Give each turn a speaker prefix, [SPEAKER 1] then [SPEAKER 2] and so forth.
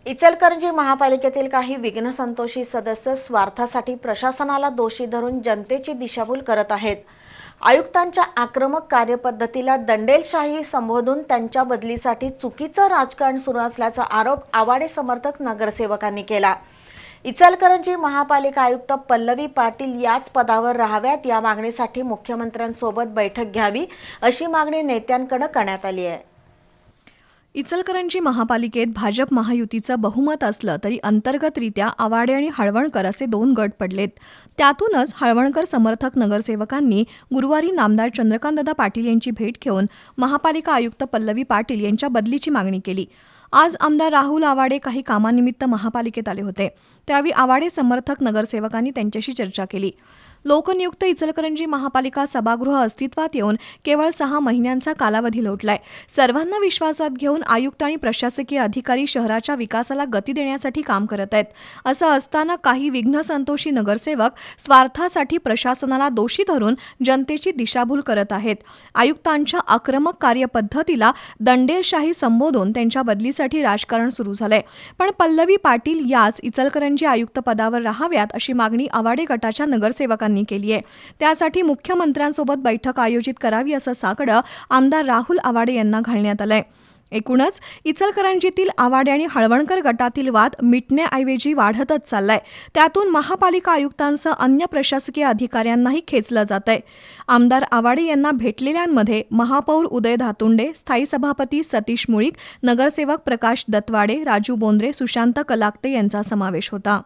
[SPEAKER 1] इचलकरंजी महापालिकेतील काही विघ्नसंतोषी सदस्य स्वार्थासाठी प्रशासनाला दोषी धरून जनतेची दिशाभूल करत आहेत। आयुक्तांच्या आक्रमक कार्यपद्धतीला दंडेलशाही संबोधून त्यांच्या बदलीसाठी चुकीचं राजकारण सुरू असल्याचा आरोप आवाडे समर्थक नगरसेवकांनी केला। इचलकरंजी महापालिका आयुक्त पल्लवी पाटील याच पदावर राहाव्यात या मागणीसाठी मुख्यमंत्र्यांसोबत बैठक घ्यावी अशी मागणी नेत्यांकडे करण्यात आली आहे।
[SPEAKER 2] इचलकरंजी महापालिकेत भाजप महायुतीचं बहुमत असलं तरी अंतर्गतरित्या आवाडे आणि हळवणकर असे दोन गट पडलेत। त्यातूनच हळवणकर समर्थक नगरसेवकांनी गुरुवारी नामदार चंद्रकांतदादा पाटील यांची भेट घेऊन महापालिका आयुक्त पल्लवी पाटील यांच्या बदलीची मागणी केली। आज आमदार राहुल आवाडे काही कामानिमित्त महापालिकेत आले होते। त्यावेळी आवाडे समर्थक नगरसेवकांनी त्यांच्याशी चर्चा केली। लोकनियुक्त इचलकरंजी महापालिका सभागृह अस्तित्वात येऊन केवळ 6 महिन्यांचा कालावधी लोटलाय। सर्वांना विश्वासात घेऊन आयुक्त आणि प्रशासकीय अधिकारी शहराच्या विकासाला गती देण्यासाठी काम करत आहेत। असं असताना काही विघ्नसंतोषी नगरसेवक स्वार्थासाठी प्रशासनाला दोषी धरून जनतेची दिशाभूल करत आहेत। आयुक्तांच्या आक्रमक कार्यपद्धतीला दंडेलशाही संबोधून त्यांच्या बदलीसाठी राजकारण सुरू झालंय। पण पल्लवी पाटील याच इचलकरंजी आयुक्त पदावर राहाव्यात अशी मागणी आवाडे गटाच्या नगरसेवकांनी केली आहे। त्यासाठी मुख्यमंत्र्यांसोबत बैठक आयोजित करावी असं साकडं आमदार राहुल आवाडे यांना घालण्यात आलंय। एकूणच इचलकरंजीतील आवाडे आणि हळवणकर गटातील वाद मिटण्याऐवजी वाढतच चाललाय। त्यातून महापालिका आयुक्तांसह अन्य प्रशासकीय अधिकाऱ्यांनाही खेचलं जातंय। आमदार आवाडे यांना भेटलेल्यांमध्ये महापौर उदय धातुंडे, स्थायी सभापती सतीश मुळीक, नगरसेवक प्रकाश दत्तवाडे, राजू बोंद्रे, सुशांत कलाकते यांचा समावेश होता।